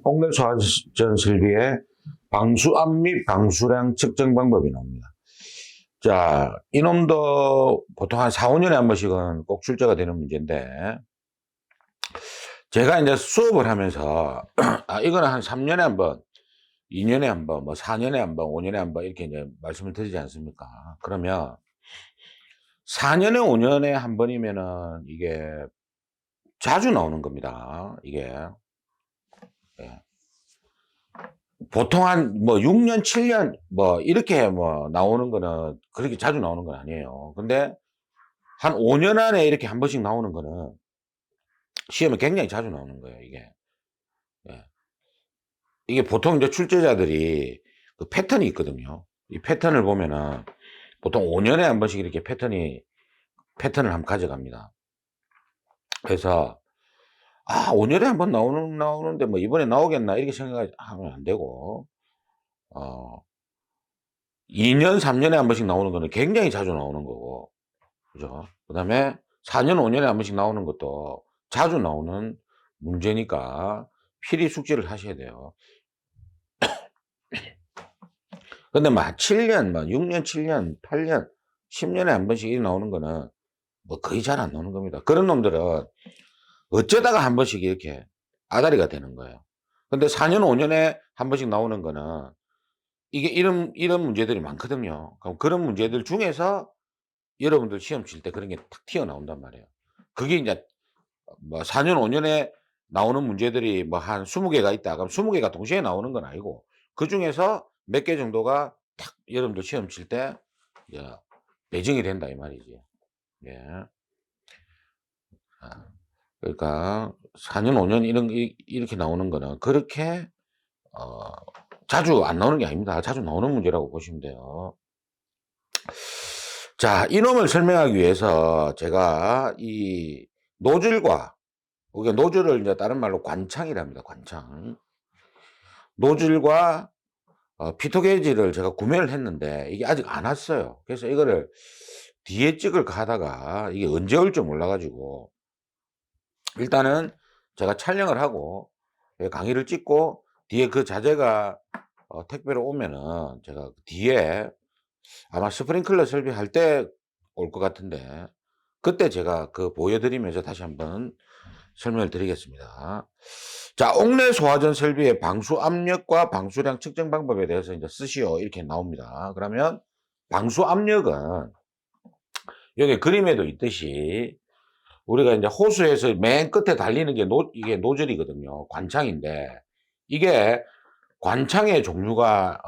옥내 소화전 설비의 방수압 및 방수량 측정 방법이 나옵니다. 자, 이놈도 보통 한 4, 5년에 한 번씩은 꼭 출제가 되는 문제인데, 제가 이제 수업을 하면서, 이거는 한 3년에 한 번, 2년에 한 번, 뭐 4년에 한 번, 5년에 한 번 이렇게 이제 말씀을 드리지 않습니까? 그러면 4년에 5년에 한 번이면은 이게 자주 나오는 겁니다. 이게. 예. 보통 한 뭐 6년, 7년 뭐 이렇게 뭐 나오는 거는 그렇게 자주 나오는 건 아니에요. 근데 한 5년 안에 이렇게 한 번씩 나오는 거는 시험에 굉장히 자주 나오는 거예요, 이게. 예. 이게 보통 이제 출제자들이 그 패턴이 있거든요. 이 패턴을 보면은 보통 5년에 한 번씩 이렇게 패턴을 한번 가져갑니다. 그래서 5년에 한 번 나오는데 뭐 이번에 나오겠나 이렇게 생각하면 안 되고, 2년, 3년에 한 번씩 나오는 거는 굉장히 자주 나오는 거고, 그죠? 그 다음에 4년, 5년에 한 번씩 나오는 것도 자주 나오는 문제니까 필히 숙지를 하셔야 돼요. 근데 막 7년, 막 6년, 7년, 8년, 10년에 한 번씩 이 나오는 거는 뭐 거의 잘 안 나오는 겁니다. 그런 놈들은 어쩌다가 한 번씩 이렇게 아다리가 되는 거예요. 근데 4년, 5년에 한 번씩 나오는 거는 이게 이런 문제들이 많거든요. 그럼 그런 문제들 중에서 여러분들 시험 칠 때 그런 게 탁 튀어나온단 말이에요. 그게 이제 뭐 4년, 5년에 나오는 문제들이 뭐 한 20개가 있다. 그럼 20개가 동시에 나오는 건 아니고 그 중에서 몇 개 정도가 탁 여러분들 시험 칠 때 배정이 된다 이 말이지. 예. 그러니까 4년, 5년 이렇게 나오는 거는 그렇게 어, 자주 안 나오는 게 아닙니다. 자주 나오는 문제라고 보시면 돼요. 자, 이놈을 설명하기 위해서 제가 이 노즐과, 이게 노즐을 이제 다른 말로 관창이랍니다. 관창. 노즐과 피토게이지를 제가 구매를 했는데 이게 아직 안 왔어요. 그래서 이거를 뒤에 찍을까 하다가 이게 언제 올지 몰라가지고 일단은 제가 촬영을 하고 강의를 찍고 뒤에 그 자재가 택배로 오면은 제가 뒤에 아마 스프링클러 설비할 때 올 것 같은데 그때 제가 그 보여드리면서 다시 한번 설명을 드리겠습니다. 자, 옥내 소화전 설비의 방수 압력과 방수량 측정 방법에 대해서 이제 쓰시오 이렇게 나옵니다. 그러면 방수 압력은 여기 그림에도 있듯이 우리가 이제 호수에서 맨 끝에 달리는 게 이게 노즐이거든요. 관창인데 이게 관창의 종류가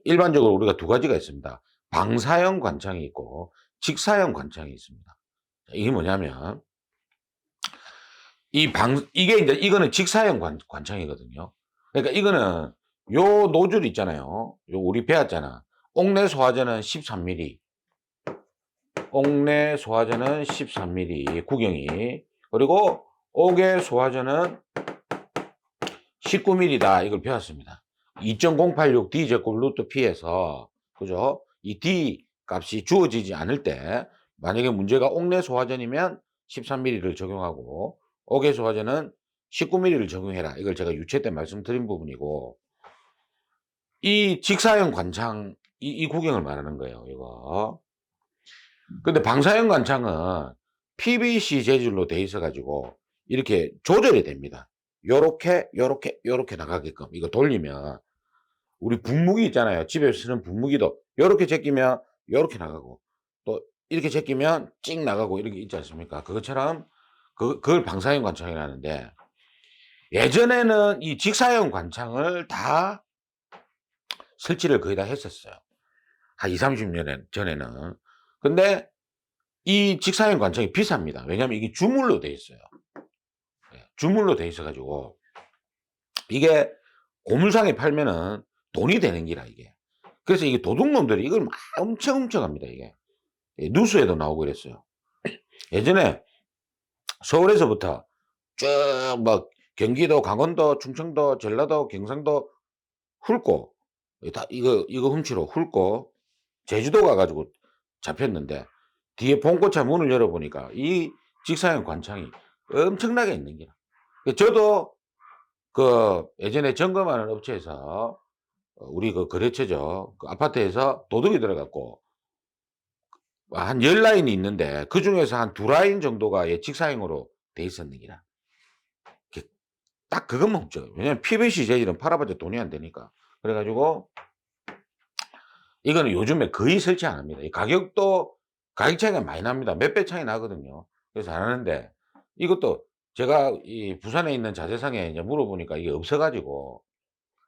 일반적으로 우리가 두 가지가 있습니다. 방사형 관창이 있고 직사형 관창이 있습니다. 이게 뭐냐면 이게 이제 이거는 직사형 관창이거든요. 그러니까 이거는 요 노즐 있잖아요. 요 우리 배웠잖아. 옥내 소화전은 13mm. 옥내 소화전은 13mm 구경이. 그리고 옥외 소화전은 19mm다. 이걸 배웠습니다. 2.086 D제곱 루트 P에서, 그죠? 이 D 값이 주어지지 않을 때, 만약에 문제가 옥내 소화전이면 13mm를 적용하고, 옥외 소화전은 19mm를 적용해라. 이걸 제가 유체 때 말씀드린 부분이고, 이 직사형 관창, 이 구경을 말하는 거예요, 이거. 근데 방사형 관창은 PVC 재질로 돼 있어가지고, 이렇게 조절이 됩니다. 요렇게 나가게끔. 이거 돌리면, 우리 분무기 있잖아요. 집에 쓰는 분무기도 요렇게 제끼면 요렇게 나가고 또 이렇게 제끼면 찍 나가고 이렇게 있지 않습니까? 그것처럼 그걸 방사형 관창이라는데 예전에는 이 직사형 관창을 다 설치를 거의 다 했었어요. 한 20, 30년 전에는. 근데 이 직사형 관창이 비쌉니다. 왜냐하면 이게 주물로 돼 있어요. 주물로 돼 있어가지고 이게 고물상에 팔면은 돈이 되는 기라 이게. 그래서 이게 도둑놈들이 이걸 막 엄청 훔쳐갑니다 이게. 뉴스에도 나오고 그랬어요. 예전에 서울에서부터 쭉 막 경기도, 강원도, 충청도, 전라도, 경상도 훑고 다 이거 훔치러 훑고 제주도 가가지고 잡혔는데 뒤에 봉고차 문을 열어보니까 이 직사형 관창이 엄청나게 있는 게라. 저도 그 예전에 점검하는 업체에서 우리 그 거래처죠. 그 아파트에서 도둑이 들어 갖고 한 10 라인이 있는데 그중에서 한 2 라인 정도가 예 직사형으로 돼 있었는 기라. 이렇게 딱 그것만 없죠. 왜냐면 PVC 재질은 팔아봤자 돈이 안 되니까. 그래 가지고 이거는 요즘에 거의 설치 안 합니다. 이 가격도 가격 차이가 많이 납니다. 몇 배 차이 나거든요. 그래서 안 하는데 이것도 제가 이 부산에 있는 자재상에 이제 물어보니까 이게 없어 가지고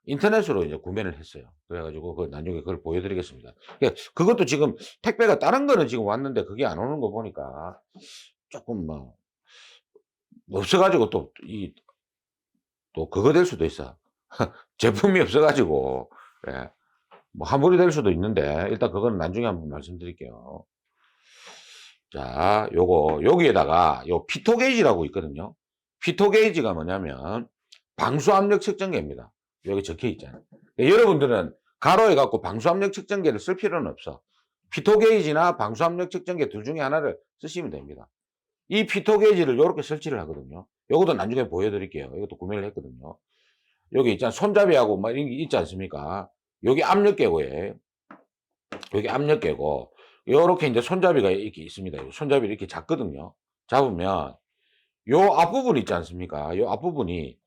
인터넷으로 이제 구매를 했어요. 그래 가지고 그 나중에 그걸 보여 드리겠습니다. 예, 그것도 지금 택배가 다른 거는 지금 왔는데 그게 안 오는 거 보니까 쪼끔 뭐 없어 가지고 또 그거 될 수도 있어. 제품이 없어 가지고 예 뭐 환불이 될 수도 있는데 일단 그거는 나중에 한번 말씀드릴게요. 자, 요거 여기에다가 요 피토 게이지라고 있거든요. 피토 게이지가 뭐냐면 방수 압력 측정계입니다. 여기 적혀 있잖아요. 여러분들은 가로해 갖고 방수 압력 측정계를 쓸 필요는 없어. 피토 게이지나 방수 압력 측정계 둘 중에 하나를 쓰시면 됩니다. 이 피토 게이지를 요렇게 설치를 하거든요. 요것도 나중에 보여 드릴게요. 이것도 구매를 했거든요. 여기 있잖아. 손잡이하고 막 이런 게 있지 않습니까? 여기 압력계고에 여기 압력계고 요렇게 이제 손잡이가 이렇게 있습니다. 요 손잡이를 이렇게 잡거든요. 잡으면 요 앞부분 있지 않습니까? 요 앞부분이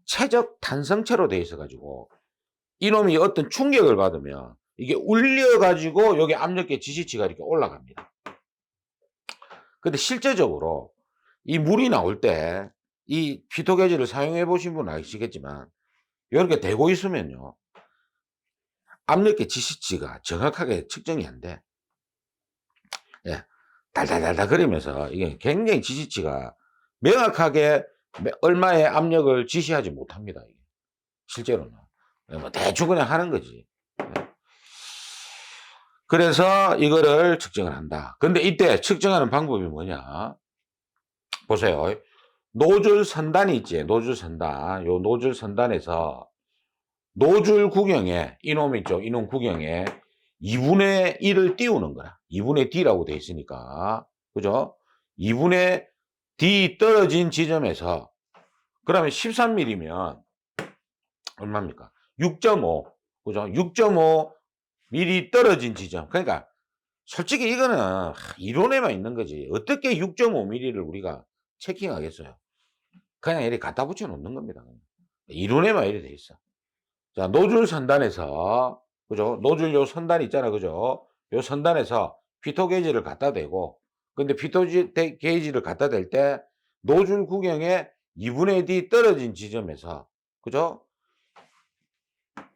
최적 탄성체로 되어 있어 가지고 이놈이 어떤 충격을 받으면 이게 울려 가지고 여기 압력계 지시치가 이렇게 올라갑니다. 근데 실제적으로 이 물이 나올 때 이 피토 게이지를 사용해 보신 분은 아시겠지만 요렇게 대고 있으면요. 압력계 지시치가 정확하게 측정이 안 돼. 예. 달달달달 거리면서 이게 굉장히 지시치가 명확하게 얼마의 압력을 지시하지 못합니다. 이게 실제로는. 예, 뭐 대충 그냥 하는 거지. 예. 그래서 이거를 측정을 한다. 근데 이때 측정하는 방법이 뭐냐? 보세요. 노즐 선단이 있지. 노즐 선단. 요 노즐 선단에서 노즐 구경에 이놈 있죠. 이놈 구경에 2분의 1을 띄우는 거라. 2분의 D라고 돼 있으니까. 그죠? 2분의 D 떨어진 지점에서 그러면 13mm면 얼마입니까? 6.5. 그죠? 6.5mm 떨어진 지점. 그러니까 솔직히 이거는 이론에만 있는 거지. 어떻게 6.5mm를 우리가 체킹하겠어요? 그냥 이렇게 갖다 붙여 놓는 겁니다. 이론에만 이렇게 돼 있어. 자, 노즐 선단에서, 그죠? 노즐 요 선단 있잖아. 그죠? 요 선단에서 피토 게이지를 갖다 대고, 근데 피토 게이지를 갖다 댈 때, 노즐 구경에 2분의 D 떨어진 지점에서, 그죠?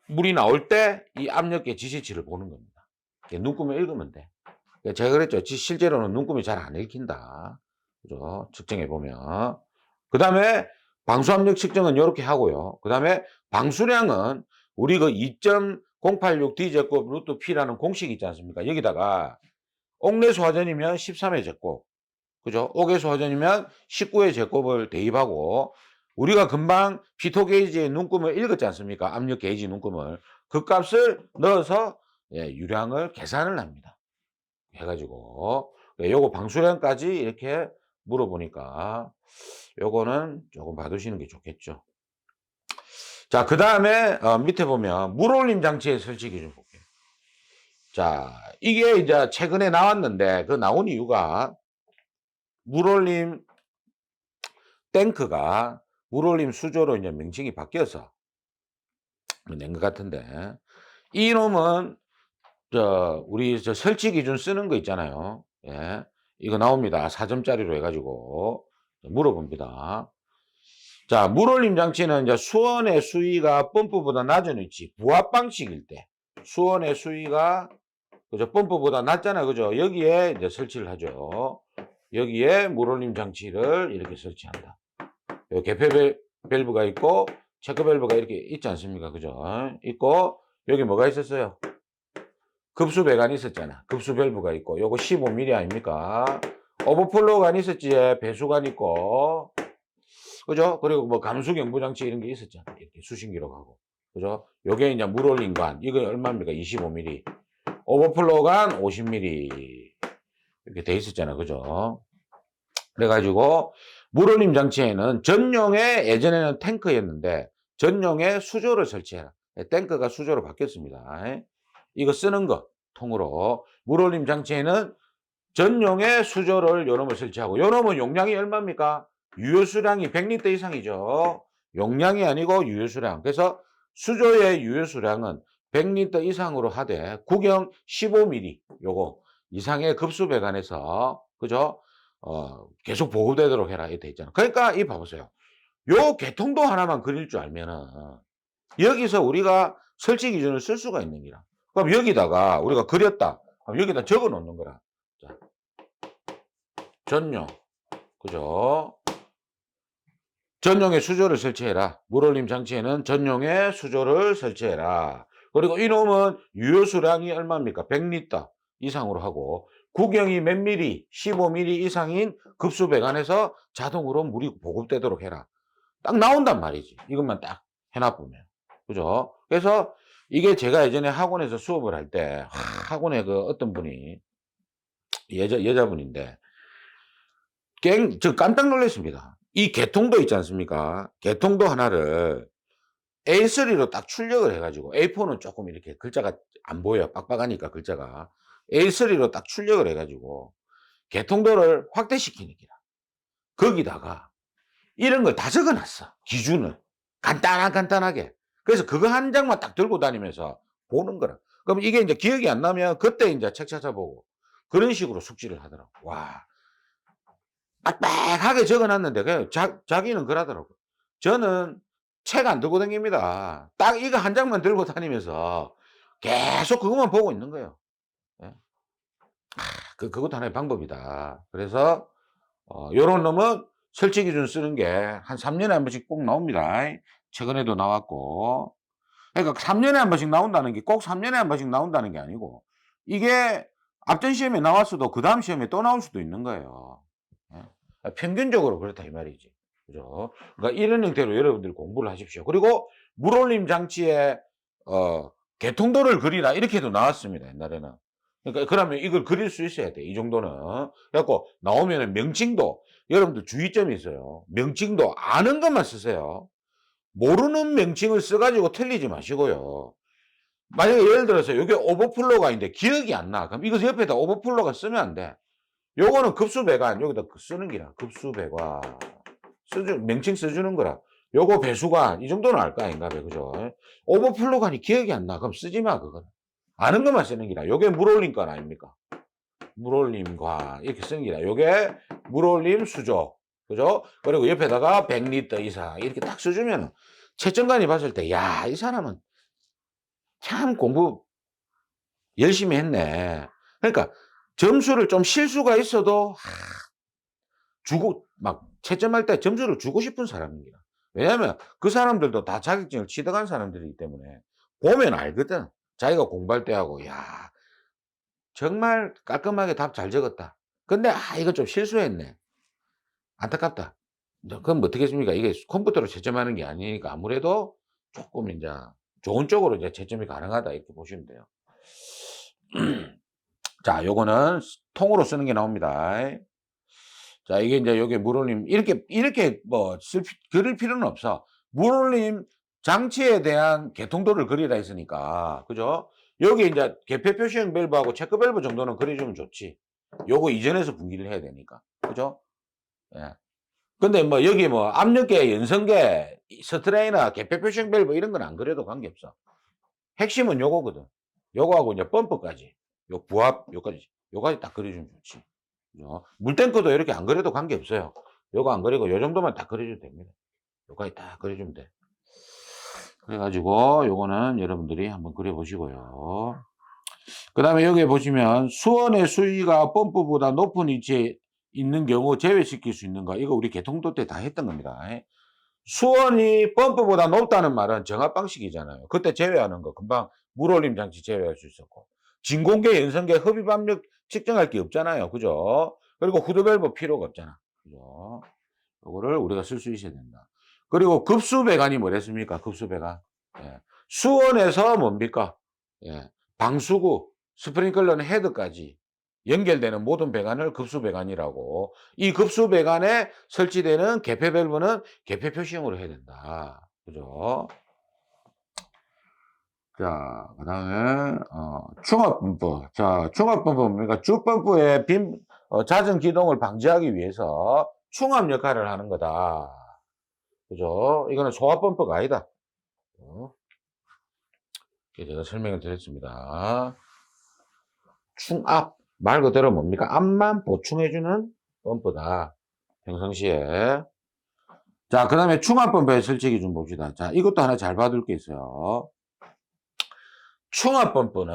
물이 나올 때 이 압력계 지시치를 보는 겁니다. 눈금을 읽으면 돼. 제가 그랬죠. 실제로는 눈금이 잘 안 읽힌다. 그죠? 측정해 보면. 그 다음에 방수압력 측정은 이렇게 하고요. 그 다음에 방수량은 우리 그 2.086 D제곱 루트 P라는 공식이 있지 않습니까? 여기다가 옥내수 화전이면 13의 제곱, 그죠? 옥외수 화전이면 19의 제곱을 대입하고 우리가 금방 피토 게이지의 눈금을 읽었지 않습니까? 압력 게이지 눈금을. 그 값을 넣어서 예, 유량을 계산을 합니다. 해가지고 요거 방수량까지 이렇게 물어보니까 요거는 조금 봐두시는 게 좋겠죠. 자, 그 다음에 밑에 보면 물올림 장치의 설치 기준 볼게요. 자, 이게 이제 최근에 나왔는데 그 나온 이유가 물올림 탱크가 물올림 수조로 이제 명칭이 바뀌어서 낸 것 같은데 이놈은 우리 설치 기준 쓰는 거 있잖아요. 예. 이거 나옵니다. 4점짜리로 해가지고 물어봅니다. 자, 물올림 장치는 이제 수원의 수위가 펌프보다 낮은 위치, 부합 방식일 때 수원의 수위가 그죠 펌프보다 낮잖아요, 그죠? 여기에 이제 설치를 하죠. 여기에 물올림 장치를 이렇게 설치한다. 요 개폐 밸브가 있고 체크 밸브가 이렇게 있지 않습니까, 그죠? 있고 여기 뭐가 있었어요? 급수 배관이 있었잖아. 급수 밸브가 있고 요거 15mm 아닙니까? 오버플로우가 있었지. 배수관 있고 그죠? 그리고 뭐 감수 경보 장치 이런 게 있었잖아. 이렇게 수신 기록하고. 그죠? 요게 이제 물 올린 관. 이거 얼마입니까? 25mm. 오버플로우관 50mm. 이렇게 돼 있었잖아. 그죠? 그래가지고 물 올림 장치에는 전용의 예전에는 탱크였는데 전용의 수조를 설치해라. 탱크가 수조로 바뀌었습니다. 이거 쓰는 거 통으로. 물올림 장치에는 전용의 수조를 요놈을 설치하고, 요놈은 용량이 얼마입니까? 유효수량이 100리터 이상이죠. 용량이 아니고 유효수량. 그래서 수조의 유효수량은 100리터 이상으로 하되 구경 15mm 요거 이상의 급수배관에서, 그죠? 계속 보호되도록 해라 이렇게 돼 있잖아. 그러니까 이 봐보세요. 요 개통도 하나만 그릴 줄 알면은 여기서 우리가 설치 기준을 쓸 수가 있는 기라. 그럼 여기다가 우리가 그렸다. 그럼 여기다 적어 놓는 거라. 자, 전용, 그죠? 전용의 수조를 설치해라. 물올림 장치에는 전용의 수조를 설치해라. 그리고 이놈은 유효수량이 얼마입니까? 100리터 이상으로 하고, 구경이 몇 미리, 15mm 이상인 급수배관에서 자동으로 물이 보급되도록 해라. 딱 나온단 말이지. 이것만 딱 해놔보면. 그죠? 그래서 이게 제가 예전에 학원에서 수업을 할 때, 학원에 그 어떤 분이, 여자분인데, 저 깜짝 놀랐습니다. 이 개통도 있지 않습니까? 개통도 하나를 A3로 딱 출력을 해가지고, A4는 조금 이렇게 글자가 안 보여요. 빡빡하니까 글자가. A3로 딱 출력을 해가지고, 개통도를 확대시키는 기라. 거기다가 이런 걸 다 적어놨어. 기준을. 간단하게. 그래서 그거 한 장만 딱 들고 다니면서 보는 거라. 그럼 이게 이제 기억이 안 나면 그때 이제 책 찾아보고 그런 식으로 숙지를 하더라고. 와. 빡빡하게 적어놨는데 그냥 자기는 그러더라고. 저는 책 안 들고 다닙니다. 딱 이거 한 장만 들고 다니면서 계속 그것만 보고 있는 거예요. 예. 그것도 하나의 방법이다. 그래서 요런 놈은 설치 기준 쓰는 게 한 3년에 한 번씩 꼭 나옵니다. 최근에도 나왔고. 그러니까 3년에 한 번씩 나온다는 게 꼭 3년에 한 번씩 나온다는 게 아니고, 이게 앞전 시험에 나왔어도 그 다음 시험에 또 나올 수도 있는 거예요. 평균적으로 그렇다 이 말이지. 그죠? 그러니까 이런 형태로 여러분들이 공부를 하십시오. 그리고 물올림 장치에 개통도를 그리라 이렇게도 나왔습니다. 옛날에는. 그러니까 그러면 이걸 그릴 수 있어야 돼. 이 정도는. 그래갖고 나오면은 명칭도, 여러분들 주의점이 있어요. 명칭도 아는 것만 쓰세요. 모르는 명칭을 써가지고 틀리지 마시고요. 만약에 예를 들어서 이게 오버플로가 있는데 기억이 안 나. 그럼 이거 옆에다 오버플로가 쓰면 안 돼. 요거는 급수배관 여기다 쓰는 기라. 급수배관 명칭 써주는 거라. 요거 배수관 이 정도는 알 거 아닌가 봐. 그죠? 오버플로관이 기억이 안 나. 그럼 쓰지 마. 그거는 아는 것만 쓰는 기라. 요게 물올림관 아닙니까? 물올림관 이렇게 쓰는 기라. 요게 물올림 수조, 그죠? 그리고 옆에다가 100리터 이상 이렇게 딱 써주면 채점관이 봤을 때 야, 이 사람은 참 공부 열심히 했네. 그러니까 점수를 좀 실수가 있어도 주고 막 채점할 때 점수를 주고 싶은 사람입니다. 왜냐하면 그 사람들도 다 자격증을 취득한 사람들이기 때문에 보면 알거든. 자기가 공부할 때 하고 야, 정말 깔끔하게 답 잘 적었다. 근데 이거 좀 실수했네. 안타깝다. 그럼 어떻게 했습니까? 이게 컴퓨터로 채점하는 게 아니니까 아무래도 조금 이제 좋은 쪽으로 이제 채점이 가능하다 이렇게 보시면 돼요. 자, 요거는 통으로 쓰는 게 나옵니다. 자, 이게 이제 여기 물올림 이렇게 뭐 그릴 필요는 없어. 물올림 장치에 대한 개통도를 그리라 했으니까, 그죠? 여기 이제 개폐 표시형 밸브하고 체크 밸브 정도는 그려주면 좋지. 요거 이전에서 분기를 해야 되니까, 그죠? 예. 근데 뭐 여기 뭐 압력계, 연선계, 스트레이너, 개폐 표시형 밸브 이런 건 안 그려도 관계없어. 핵심은 요거거든. 요거하고 이제 펌프까지, 요 부합, 요까지 딱 그려주면 좋지. 그죠? 물탱크도 이렇게 안 그려도 관계없어요. 요거 안 그리고 요 정도만 딱 그려주면 됩니다. 요까지 딱 그려주면 돼. 그래가지고 요거는 여러분들이 한번 그려보시고요. 그 다음에 여기 보시면 수원의 수위가 펌프보다 높은 위치에 있는 경우 제외시킬 수 있는가? 이거 우리 개통도 때 다 했던 겁니다. 수원이 펌프보다 높다는 말은 정압 방식이잖아요. 그때 제외하는 거 금방 물올림 장치 제외할 수 있었고, 진공계, 연선계, 흡입 압력 측정할 게 없잖아요. 그죠? 그리고 후드 밸브 필요가 없잖아. 그죠? 요거를 우리가 쓸 수 있어야 된다. 그리고 급수배관이 뭐랬습니까? 급수배관. 예. 수원에서 뭡니까? 예. 방수구, 스프링클러는 헤드까지 연결되는 모든 배관을 급수배관이라고. 이 급수배관에 설치되는 개폐 밸브는 개폐 표시형으로 해야 된다. 그죠? 자, 그 다음에, 충압펌프. 자, 충압펌프 뭡니까? 주펌프의 잦은 기동을 방지하기 위해서 충압 역할을 하는 거다. 그죠? 이거는 소화펌프가 아니다. 이렇게 제가 설명을 드렸습니다. 충압. 말 그대로 뭡니까? 압만 보충해주는 펌프다. 평상시에. 자, 그 다음에 충압펌프의 설치 기준 봅시다. 자, 이것도 하나 잘 봐둘 게 있어요. 충압펌프는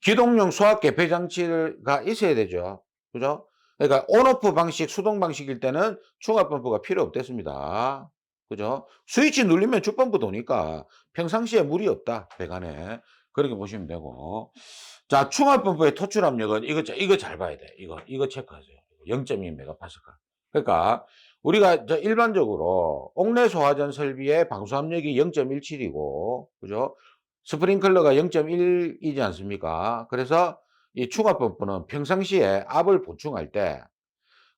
기동용 수압 개폐 장치가 있어야 되죠. 그죠? 그러니까 온오프 방식, 수동 방식일 때는 충압펌프가 필요 없댔습니다. 그죠? 스위치 눌리면 주펌프 도니까 평상시에 무리 없다. 배관에. 그렇게 보시면 되고. 자, 충압펌프의 토출 압력은 이거 잘 봐야 돼. 이거 체크하세요. 0.2메가파스칼. 그러니까 우리가 일반적으로 옥내 소화전 설비의 방수 압력이 0.17이고, 그죠? 스프링클러가 0.1이지 않습니까? 그래서 이 충압펌프는 평상시에 압을 보충할 때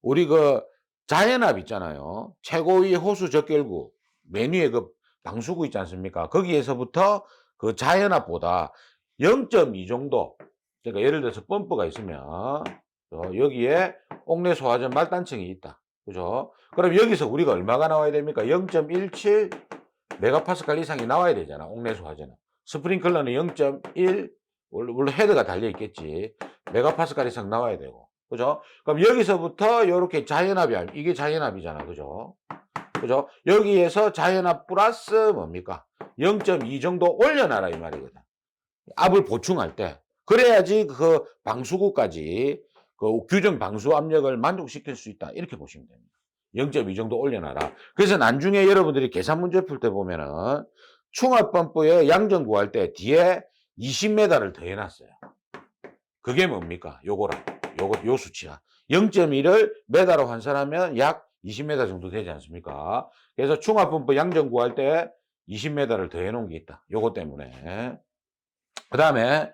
우리 그 자연압 있잖아요. 최고위 호수 적결구 맨 위에 그 방수구 있지 않습니까? 거기에서부터 그 자연압보다 0.2 정도, 그러니까 예를 들어서 펌프가 있으면 여기에 옥내 소화전 말단층이 있다. 그죠? 그럼 여기서 우리가 얼마가 나와야 됩니까? 0.17 메가파스칼 이상이 나와야 되잖아. 옥내 소화전은. 스프링클러는 0.1, 물론 헤드가 달려 있겠지. 메가파스칼 이상 나와야 되고. 그죠? 그럼 여기서부터 이렇게 자연압이, 이게 자연압이잖아. 그죠? 그죠? 여기에서 자연압 플러스 뭡니까? 0.2 정도 올려놔라 이 말이거든. 압을 보충할 때. 그래야지 그 방수구까지 그 규정 방수 압력을 만족시킬 수 있다. 이렇게 보시면 됩니다. 0.2 정도 올려놔라. 그래서 나중에 여러분들이 계산 문제 풀 때 보면은 충압펌프에 양전 구할 때 뒤에 20m를 더 해놨어요. 그게 뭡니까? 요 수치야. 0.1을 메다로 환산하면 약 20m 정도 되지 않습니까? 그래서 충압펌프 양전 구할 때 20m를 더 해놓은 게 있다. 요거 때문에. 그 다음에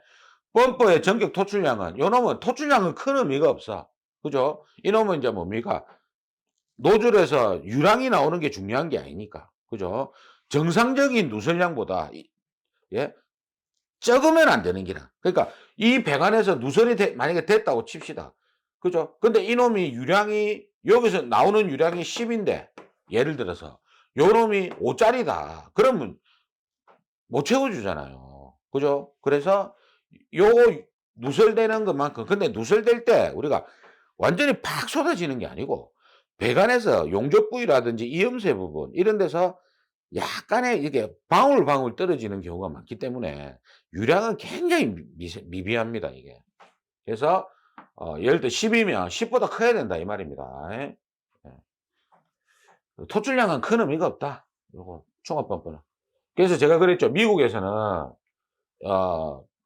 펌프의 전격 토출량은, 요놈은 토출량은 큰 의미가 없어. 그죠? 이놈은 이제 뭡니까? 노즐에서 유량이 나오는 게 중요한 게 아니니까. 그죠? 정상적인 누설량보다, 예? 적으면 안 되는 기라. 그러니까 이 배관에서 누설이 만약에 됐다고 칩시다. 그죠? 근데 이놈이 유량이, 여기서 나오는 유량이 10인데, 예를 들어서, 요놈이 5짜리다. 그러면 못 채워주잖아요. 그죠? 그래서 요 누설되는 것만큼, 근데 누설될 때 우리가 완전히 팍 쏟아지는 게 아니고 배관에서 용접 부위라든지 이음새 부분 이런 데서 약간의 이게 방울방울 떨어지는 경우가 많기 때문에 유량은 굉장히 미비합니다, 이게. 그래서 예를 들어 10이면 10보다 커야 된다 이 말입니다. 예. 토출량은 큰 의미가 없다. 요거 총합범퍼는. 그래서 제가 그랬죠. 미국에서는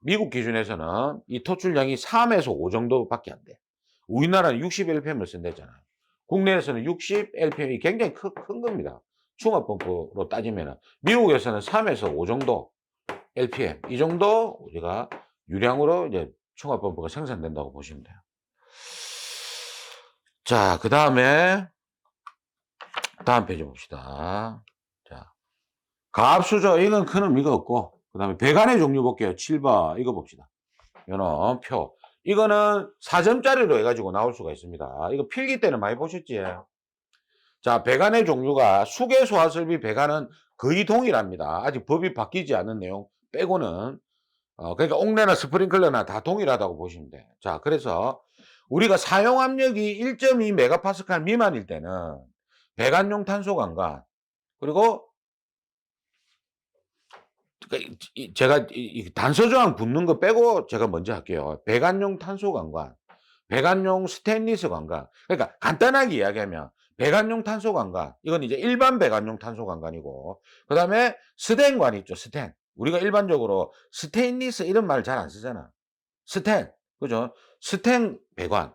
미국 기준에서는 이 토출량이 3에서 5 정도밖에 안 돼. 우리나라는 60 LPM을 쓴다잖아요. 국내에서는 60 LPM이 굉장히 큰 겁니다. 충압펌프로 따지면은. 미국에서는 3에서 5 정도 LPM, 이 정도 우리가 유량으로 이제 충압펌프가 생산된다고 보시면 돼요. 자, 그 다음에 다음 페이지 봅시다. 자, 가압수조, 이건 큰 의미가 없고, 그 다음에 배관의 종류 볼게요. 7번, 이거 봅시다. 요런 표. 이거는 4점짜리로 해가지고 나올 수가 있습니다. 이거 필기 때는 많이 보셨지? 자, 배관의 종류가 수계 소화설비 배관은 거의 동일합니다. 아직 법이 바뀌지 않은 내용 빼고는. 그러니까 옥내나 스프링클러나 다 동일하다고 보시면 돼. 자, 그래서 우리가 사용 압력이 1.2 메가파스칼 미만일 때는 배관용 탄소관관, 그리고 제가 단서조항 붙는 거 빼고 제가 먼저 할게요. 배관용 탄소관관, 배관용 스테인리스 관관. 그러니까 간단하게 이야기하면 배관용 탄소관관, 이건 이제 일반 배관용 탄소관관이고, 그 다음에 스텐관 있죠, 스텐. 우리가 일반적으로 스테인리스 이런 말 잘 안 쓰잖아. 스텐, 그죠? 스텐 배관,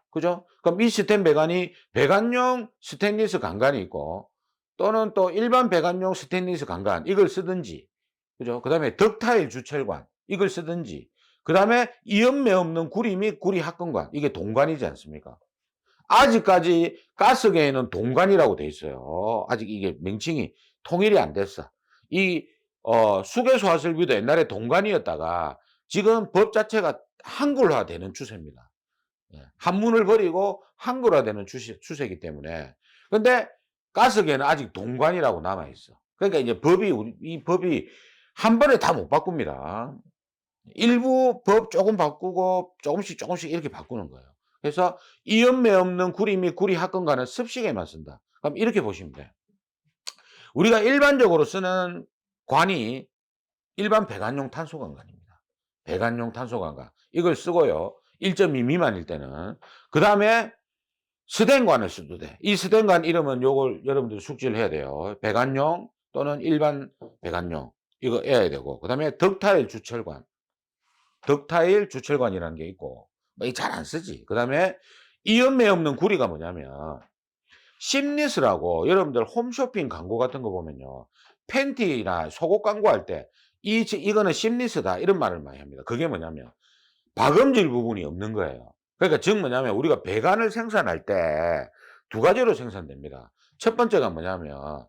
그죠? 그럼 이 스텐 배관이 배관용 스테인리스 관관이 있고, 또는 또 일반 배관용 스테인리스 관관, 이걸 쓰든지, 그죠? 그 다음에 덕타일 주철관, 이걸 쓰든지, 그 다음에 이연매 없는 구리 및 구리 합금관, 이게 동관이지 않습니까? 아직까지 가스계에는 동관이라고 돼 있어요. 아직 이게 명칭이 통일이 안 됐어. 이 수계소화설비도 옛날에 동관이었다가 지금 법 자체가 한글화되는 추세입니다. 예. 한문을 버리고 한글화되는 추세이기 때문에. 근데 가스계는 아직 동관이라고 남아 있어. 그러니까 이제 이 법이 한 번에 다 못 바꿉니다. 일부 법 조금 바꾸고 조금씩 이렇게 바꾸는 거예요. 그래서 이연매 없는 구리 및 구리 합금관은 습식에만 쓴다. 그럼 이렇게 보시면 돼요. 우리가 일반적으로 쓰는 관이 일반 배관용 탄소관관입니다. 배관용 탄소관관. 이걸 쓰고요. 1.2 미만일 때는. 그 다음에 스댄관을 써도 돼. 이 스댄관 이름은 요걸 여러분들 숙지를 해야 돼요. 배관용 또는 일반 배관용. 이거 해야 되고. 그 다음에 덕타일 주철관. 덕타일 주철관이라는 게 있고. 뭐 잘 안 쓰지. 그 다음에 이연매 없는 구리가 뭐냐면 심리스라고 여러분들 홈쇼핑 광고 같은 거 보면요. 팬티나 속옷 광고할 때 이거는 심리스다 이런 말을 많이 합니다. 그게 뭐냐면 박음질 부분이 없는 거예요. 그러니까 즉 뭐냐면 우리가 배관을 생산할 때 두 가지로 생산됩니다. 첫 번째가 뭐냐면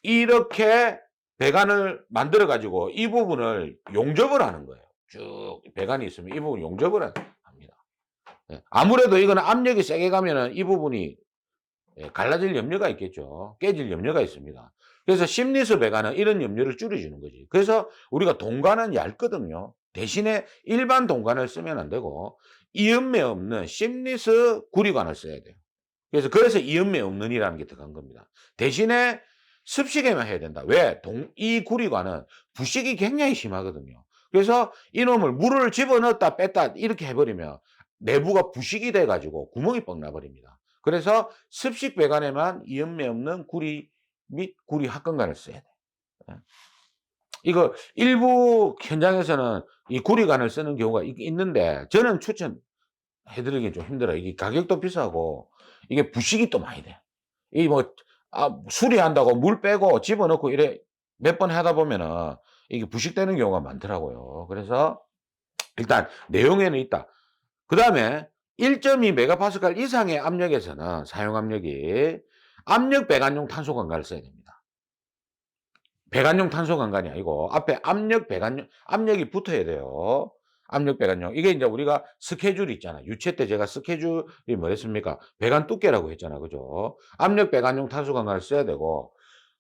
이렇게 배관을 만들어 가지고 이 부분을 용접을 하는 거예요. 쭉 배관이 있으면 이 부분 용접을 합니다. 예. 아무래도 이거는 압력이 세게 가면은 이 부분이 갈라질 염려가 있겠죠. 깨질 염려가 있습니다. 그래서 심리스 배관은 이런 염려를 줄여주는 거지. 그래서 우리가 동관은 얇거든요. 대신에 일반 동관을 쓰면 안 되고 이연매 없는 심리스 구리관을 써야 돼요. 그래서 이연매 없는이라는 게 들어간 겁니다. 대신에 습식에만 해야 된다. 왜? 이 구리관은 부식이 굉장히 심하거든요. 그래서 이놈을 물을 집어넣었다 뺐다 이렇게 해버리면 내부가 부식이 돼가지고 구멍이 뻥 나버립니다. 그래서 습식 배관에만 이연매 없는 구리 및 구리 합금관을 써야 돼요. 이거 일부 현장에서는 이 구리관을 쓰는 경우가 있는데 저는 추천해드리기 좀 힘들어요. 이게 가격도 비싸고 이게 부식이 또 많이 돼. 이 뭐 수리한다고 물 빼고 집어넣고 이래 몇 번 하다 보면은 이게 부식되는 경우가 많더라고요. 그래서 일단 내용에는 있다. 그 다음에 1.2 메가파스칼 이상의 압력에서는 사용 압력이 압력 배관용 탄소관관을 써야 됩니다. 배관용 탄소관관이 아니고 앞에 압력 배관용 압력이 붙어야 돼요. 압력 배관용. 이게 이제 우리가 스케줄 있잖아. 유체 때 제가 스케줄이 뭐랬습니까? 배관 두께라고 했잖아. 그죠? 압력 배관용 탄소관관을 써야 되고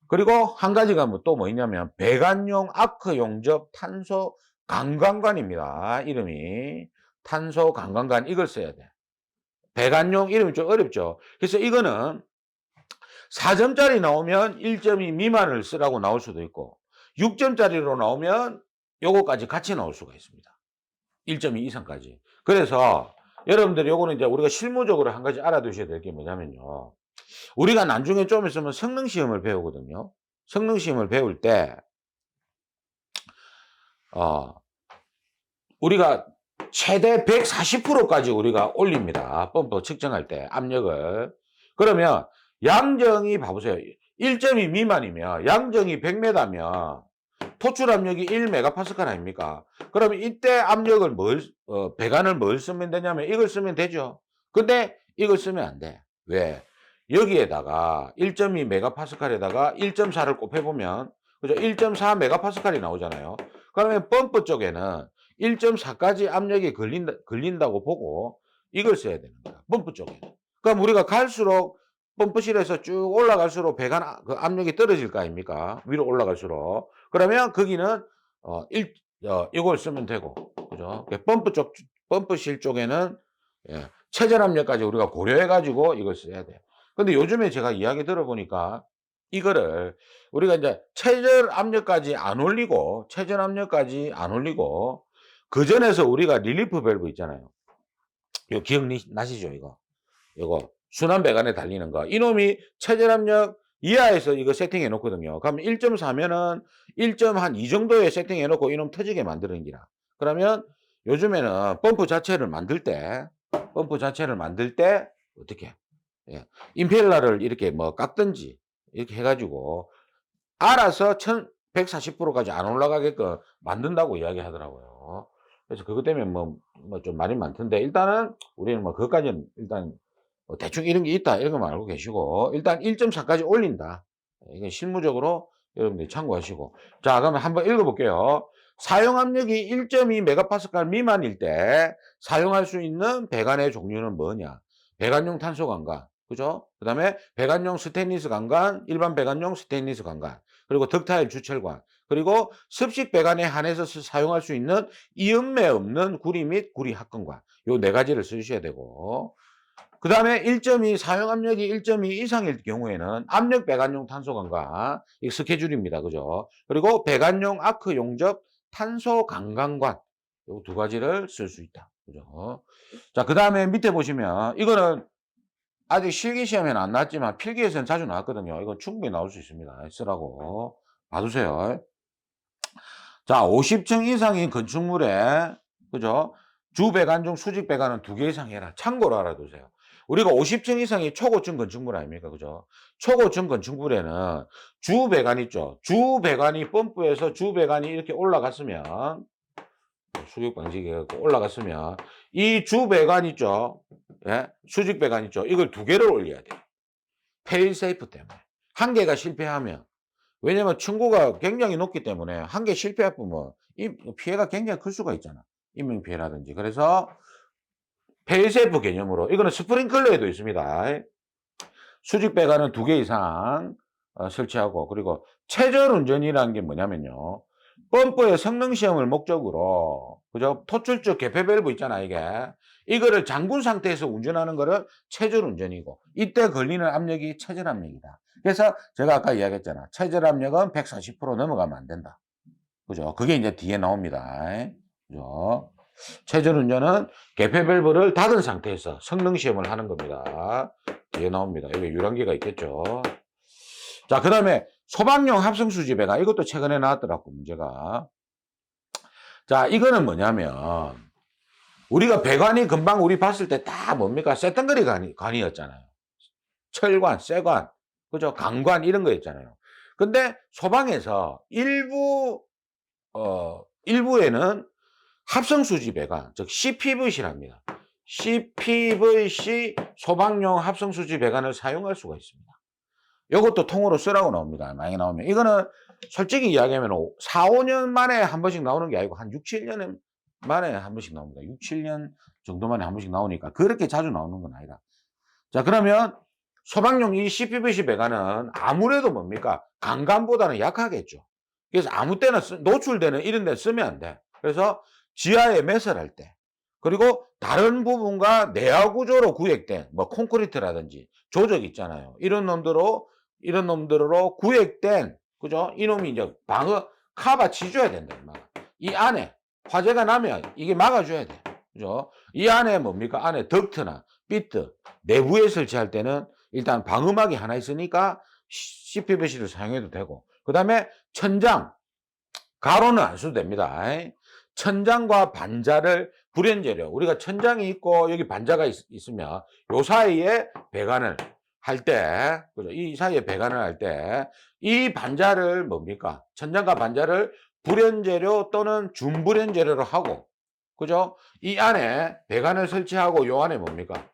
그리고 한 가지가 또 뭐 있냐면 배관용 아크 용접 탄소 강관관입니다. 이름이 탄소 강관관 이걸 써야 돼. 배관용 이름이 좀 어렵죠. 그래서 이거는 4점짜리 나오면 1.2 미만을 쓰라고 나올 수도 있고 6점짜리로 나오면 요거까지 같이 나올 수가 있습니다. 1.2 이상까지. 그래서 여러분들 요거는 이제 우리가 실무적으로 한 가지 알아두셔야 될 게 뭐냐면요. 우리가 나중에 좀 있으면 성능시험을 배우거든요. 성능시험을 배울 때 우리가 최대 140%까지 우리가 올립니다. 펌프 측정할 때 압력을. 그러면 양정이 봐보세요. 1.2 미만이면 양정이 100m면 토출 압력이 1메가파스칼 아닙니까? 그러면 이때 압력을 배관을 뭘 쓰면 되냐면 이걸 쓰면 되죠. 근데 이걸 쓰면 안 돼. 왜? 여기에다가 1.2 메가파스칼에다가 1.4를 곱해보면 그죠? 1.4 메가파스칼이 나오잖아요. 그러면 펌프 쪽에는 1.4까지 압력이 걸린다고 보고 이걸 써야 되는 거야. 펌프 쪽에는. 그럼 우리가 갈수록 펌프실에서 쭉 올라갈수록 배관 그 압력이 떨어질 거 아닙니까? 위로 올라갈수록. 그러면 거기는 이걸 쓰면 되고. 그죠? 펌프실 쪽에는 최전 압력까지 우리가 고려해 가지고 이걸 써야 돼. 근데 요즘에 제가 이야기 들어보니까 이거를 우리가 이제 최전 압력까지 안 올리고 그전에서 우리가 릴리프 밸브 있잖아요. 이거 기억나시죠? 이거 순환 배관에 달리는 거. 이놈이 최전 압력 이하에서 이거 세팅해 놓거든요. 그러면 1.4면은 1.2 정도에 세팅해 놓고 이놈 터지게 만드는 기라. 그러면 요즘에는 펌프 자체를 만들 때 어떻게 임펠러를 이렇게 뭐 깎든지 이렇게 해가지고 알아서 140%까지 안 올라가게끔 만든다고 이야기하더라고요. 그래서 그것 때문에 뭐 좀 말이 많던데 일단은 우리는 뭐 그것까지는 일단 대충 이런 게 있다. 이런 것만 알고 계시고, 일단 1.4까지 올린다. 이건 실무적으로 여러분들이 참고하시고. 자, 그러면 한번 읽어볼게요. 사용 압력이 1.2 메가파스칼 미만일 때 사용할 수 있는 배관의 종류는 뭐냐? 배관용 탄소 강관, 그죠? 그 다음에 배관용 스테인리스 강관, 일반 배관용 스테인리스 강관, 그리고 덕타일 주철관, 그리고 습식 배관에 한해서 사용할 수 있는 이음매 없는 구리 및 구리 합금관. 요 네 가지를 쓰셔야 되고, 그 다음에 1.2 사용 압력이 1.2 이상일 경우에는 압력 배관용 탄소 강관, 이 스케줄입니다. 그죠? 그리고 배관용 아크 용접 탄소 강관관, 요 두 가지를 쓸 수 있다. 그죠? 자, 그 다음에 밑에 보시면 이거는 아직 실기 시험에는 안 나왔지만 필기에서는 자주 나왔거든요. 이건 충분히 나올 수 있습니다. 쓰라고 봐두세요. 자, 50층 이상인 건축물에, 그죠? 주배관 중 수직배관은 2개 이상 해라. 참고로 알아두세요. 우리가 50층 이상이 초고층 건축물 아닙니까? 그죠? 초고층 건축물에는 주배관 있죠? 주배관이 펌프에서 주배관이 이렇게 올라갔으면, 수직 방식이 올라갔으면, 이 주배관 있죠? 예? 수직배관 있죠? 이걸 2개를 올려야 돼요. 페일세이프 때문에. 한 개가 실패하면, 왜냐면 층고가 굉장히 높기 때문에 한 개 실패하면 이 피해가 굉장히 클 수가 있잖아. 인명피해라든지. 그래서 페일세이프 개념으로 이거는 스프링클러에도 있습니다. 수직 배관은 2개 이상 설치하고, 그리고 최절운전이라는 게 뭐냐면요. 펌프의 성능 시험을 목적으로, 그죠? 토출적 개폐 밸브 있잖아, 이게. 이거를 잠군 상태에서 운전하는 거를 최절운전이고, 이때 걸리는 압력이 최절압력이다. 그래서 제가 아까 이야기했잖아. 최절압력은 140% 넘어가면 안 된다. 그죠? 그게 이제 뒤에 나옵니다. 그죠? 최절운전은 개폐 밸브를 닫은 상태에서 성능 시험을 하는 겁니다. 뒤에 나옵니다. 여기 유랑기가 있겠죠. 자, 그 다음에 소방용 합성수지 배관. 이것도 최근에 나왔더라고, 문제가. 자, 이거는 뭐냐면, 우리가 배관이 금방 우리 봤을 때 다 뭡니까? 쇳덩거리 관이었잖아요. 철관, 쇠관, 그죠? 강관 이런 거였잖아요. 근데 소방에서 일부에는 합성수지 배관, 즉 CPVC랍니다. CPVC 소방용 합성수지 배관을 사용할 수가 있습니다. 이것도 통으로 쓰라고 나옵니다. 많이 나오면. 이거는 솔직히 이야기하면 4, 5년 만에 한 번씩 나오는 게 아니고 한 6, 7년 만에 한 번씩 나옵니다. 6, 7년 정도 만에 한 번씩 나오니까 그렇게 자주 나오는 건 아니다. 자, 그러면 소방용 이 CPVC 배관은 아무래도 뭡니까? 강간보다는 약하겠죠. 그래서 아무 때나 노출되는 이런 데 쓰면 안 돼. 그래서 지하에 매설할 때, 그리고 다른 부분과 내화 구조로 구획된 뭐 콘크리트라든지 조적 있잖아요. 이런 놈들로 구획된, 그죠? 이놈이 이제 방어 카바 지줘야 된다. 이 안에 화재가 나면 이게 막아줘야 돼. 그죠? 이 안에 뭡니까? 안에 덕트나 비트 내부에 설치할 때는 일단 방음막이 하나 있으니까 CPVC를 사용해도 되고, 그 다음에 천장, 가로는 안 써도 됩니다. 천장과 반자를 불연재료, 우리가 천장이 있고 여기 반자가 있으면 요 사이에 배관을 할 때, 그죠? 이 사이에 배관을 할 때 이 반자를 뭡니까? 천장과 반자를 불연재료 또는 준불연재료로 하고, 그죠? 이 안에 배관을 설치하고 요 안에 뭡니까?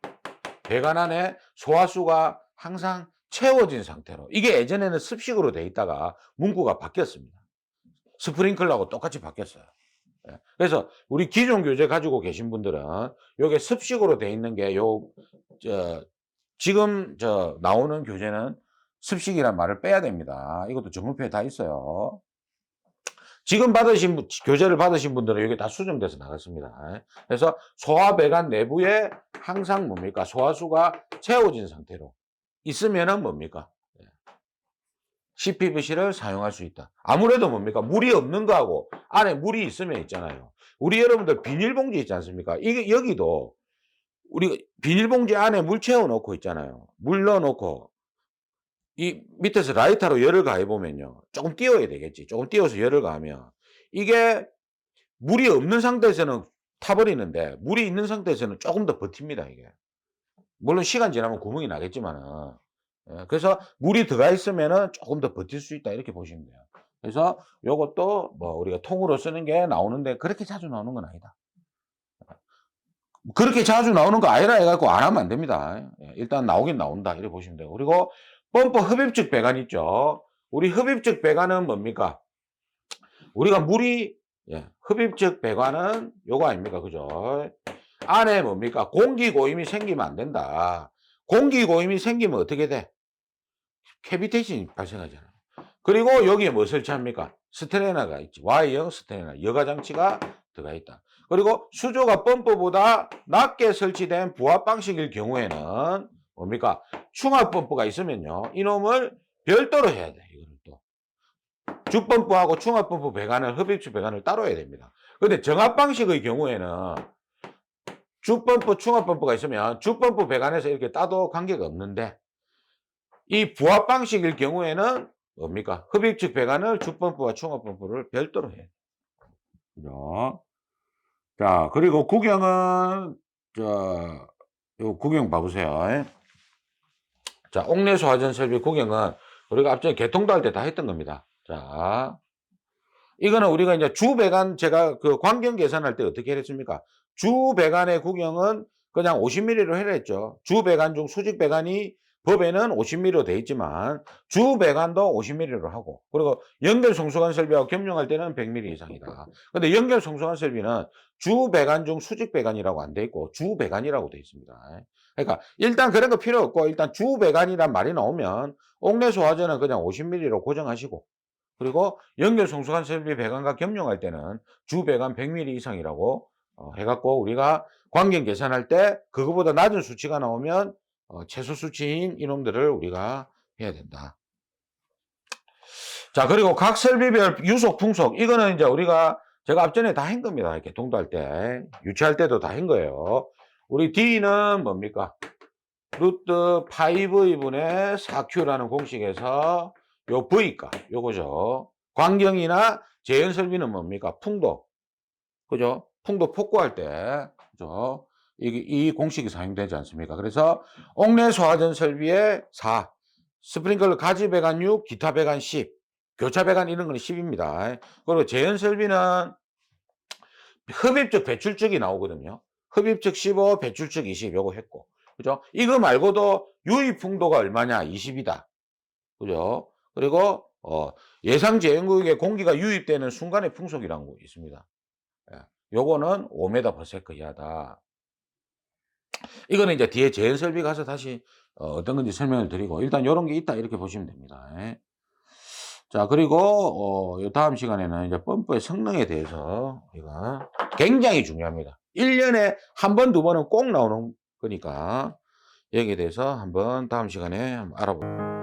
배관 안에 소화수가 항상 채워진 상태로, 이게 예전에는 습식으로 돼 있다가 문구가 바뀌었습니다. 스프링클러하고 똑같이 바뀌었어요. 그래서 우리 기존 교재 가지고 계신 분들은 요게 습식으로 돼 있는 게 지금 나오는 교재는 습식이란 말을 빼야 됩니다. 이것도 정문표에 다 있어요. 지금 교재를 받으신 분들은 이게 다 수정돼서 나갔습니다. 그래서 소화배관 내부에 항상 뭡니까? 소화수가 채워진 상태로 있으면은 뭡니까? CPVC를 사용할 수 있다. 아무래도 뭡니까? 물이 없는 거하고 안에 물이 있으면 있잖아요. 우리 여러분들 비닐봉지 있지 않습니까? 이게 여기도 우리 비닐봉지 안에 물 채워 놓고 있잖아요. 물 넣어 놓고 이 밑에서 라이터로 열을 가해 보면요. 조금 띄워야 되겠지. 조금 띄워서 열을 가하면 이게 물이 없는 상태에서는 타버리는데 물이 있는 상태에서는 조금 더 버팁니다, 이게. 물론 시간 지나면 구멍이 나겠지만은. 그래서 물이 들어가 있으면은 조금 더 버틸 수 있다, 이렇게 보시면 돼요. 그래서 요것도 뭐 우리가 통으로 쓰는 게 나오는데 그렇게 자주 나오는 건 아니다. 그렇게 자주 나오는 거 아니라 해갖고 안 하면 안 됩니다. 예, 일단 나오긴 나온다. 이렇게 보시면 되고. 그리고 펌프 흡입식 배관 있죠. 우리 흡입식 배관은 뭡니까? 우리가 물이, 예, 흡입식 배관은 요거 아닙니까? 그죠? 안에 뭡니까? 공기 고임이 생기면 안 된다. 공기 고임이 생기면 어떻게 돼? 캐비테이션이 발생하잖아요. 그리고 여기에 뭐 설치합니까? 스테레나가 있지. Y형 스테레나, 여가 장치가 들어가 있다. 그리고 수조가 펌프보다 낮게 설치된 부합 방식일 경우에는 뭡니까? 충합 펌프가 있으면요. 이놈을 별도로 해야 돼. 이거를 또. 주펌프하고 충합 펌프 배관을, 흡입식 배관을 따로 해야 됩니다. 근데 정합 방식의 경우에는 주펌프, 충합 펌프가 있으면 주펌프 배관에서 이렇게 따도 관계가 없는데, 이 부합 방식일 경우에는 뭡니까? 흡입식 배관을 주펌프와 충합펌프를 별도로 해야 돼요. 그죠? 자, 그리고 구경은, 요 구경 봐보세요. 자, 옥내수 화전 설비 구경은 우리가 앞전에 개통도 할 때 다 했던 겁니다. 자, 이거는 우리가 이제 주배관, 제가 그 광경 계산할 때 어떻게 했습니까? 주배관의 구경은 그냥 50mm로 해라 했죠. 주배관 중 수직배관이 법에는 50mm로 돼 있지만 주배관도 50mm로 하고, 그리고 연결송수관 설비하고 겸용할 때는 100mm 이상이다. 근데 연결송수관 설비는 주배관 중 수직배관이라고 안 돼 있고 주배관이라고 돼 있습니다. 그러니까 일단 그런 거 필요 없고, 일단 주배관이란 말이 나오면 옥내수 화전은 그냥 50mm로 고정하시고, 그리고 연결 성수관 설비 배관과 겸용할 때는 주 배관 100mm 이상이라고 해갖고, 우리가 관경 계산할 때 그거보다 낮은 수치가 나오면 최소 수치인 이놈들을 우리가 해야 된다. 자, 그리고 각 설비별 유속 풍속, 이거는 이제 우리가 제가 앞전에 다 한 겁니다. 이렇게 동도할 때, 유치할 때도 다 한 거예요. 우리 D는 뭡니까? 루트 5V분의 4Q라는 공식에서 요 V가 요거죠. 광경이나 제연 설비는 뭡니까? 풍도. 그죠? 풍도 폭구할 때, 그죠? 이 공식이 사용되지 않습니까? 그래서 옥내 소화전 설비의 4, 스프링클러 가지 배관 6, 기타 배관 10, 교차 배관 이런 건 10입니다. 그리고 제연 설비는 흡입적 배출적이 나오거든요. 흡입적 15, 배출적 20 요거 했고. 그죠? 이거 말고도 유입 풍도가 얼마냐? 20이다. 그죠? 그리고 예상 제한구역에 공기가 유입되는 순간의 풍속이라는 거 있습니다. 예. 요거는 5m/s 이하다. 이거는 이제 뒤에 제한 설비 가서 다시 어떤 건지 설명을 드리고, 일단 요런 게 있다 이렇게 보시면 됩니다. 예. 자, 그리고 요 다음 시간에는 이제 펌프의 성능에 대해서 우리가 굉장히 중요합니다. 1년에 한 번, 두 번은 꼭 나오는 거니까 여기에 대해서 한번 다음 시간에 한번 알아볼게요.